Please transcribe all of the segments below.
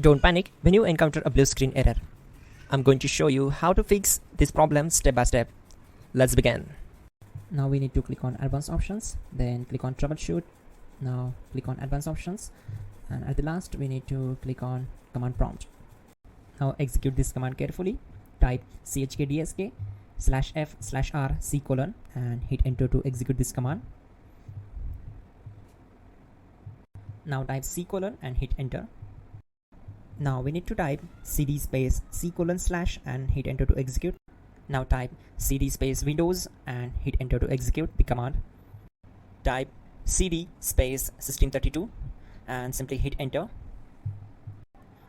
Don't panic when you encounter a blue screen error. I'm going to show you how to fix this problem step by step. Let's begin. Now we need to click on advanced options, then click on troubleshoot. Now click on advanced options, and at the last we need to click on command prompt. Now execute this command carefully. Type chkdsk/f/r : and hit enter to execute this command. Now type C : and hit enter. Now we need to type cd space C : / and hit enter to execute. Now type cd space Windows and hit enter to execute the command. Type cd space System32 and simply hit enter.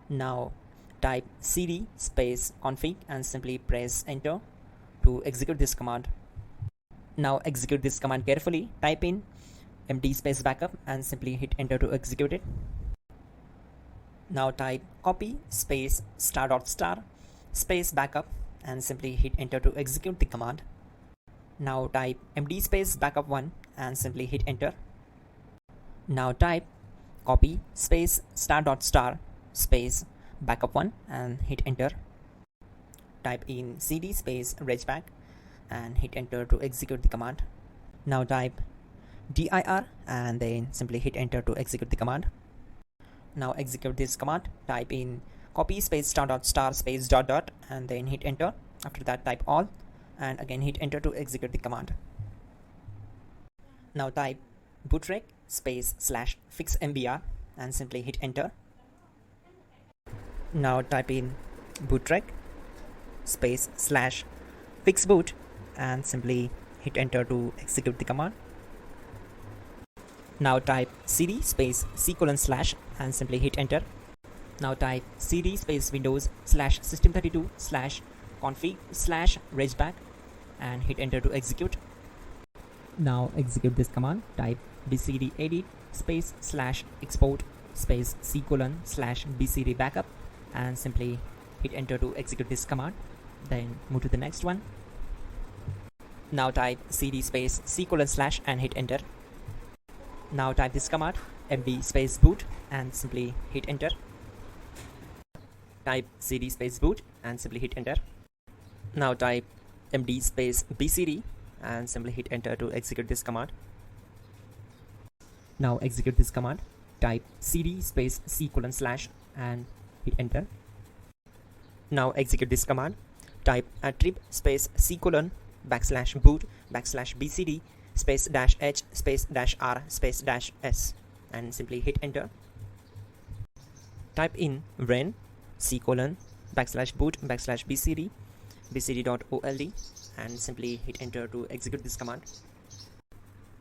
Now type cd space config and simply press enter to execute this command. Now execute this command carefully. Type in md space backup and simply hit enter to execute it. Now type copy space ** space backup and simply hit enter to execute the command. Now type md space backup1 and simply hit enter. Now type copy space ** space backup1 and hit enter. Type in cd space regback and hit enter to execute the command. Now type dir and then simply hit enter to execute the command. Now execute this command. Type in copy space ** space ... and then hit enter. After that type all and again hit enter to execute the command. Now type bootrec space /fixmbr and simply hit enter. Now type in bootrec space /fixboot and simply hit enter to execute the command. Now type cd space C : / and simply hit enter. Now type cd space Windows /System32 /config /regback and hit enter to execute. Now execute this command. Type bcd edit space /export space C : / bcd backup and simply hit enter to execute this command. Then move to the next one. Now type cd space C : / and hit enter. Now type this command md space boot and simply hit enter. Type cd space boot and simply hit enter. Now type md space bcd and simply hit enter to execute this command. Now execute this command. Type cd space C : / and hit enter. Now execute this command. Type attrib space C: / \boot \bcd space -h space -r space -s and simply hit enter. Type in ren C: / \boot \bcd bcd.old and simply hit enter to execute this command.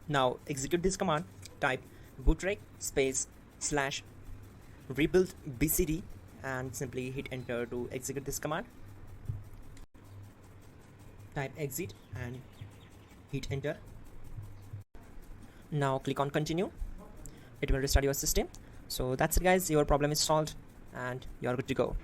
Now execute this command. Type bootrec space /rebuild bcd and simply hit enter to execute this command. Type exit and hit enter. Now click on continue. It will restart your system. So that's it guys, your problem is solved and you are good to go.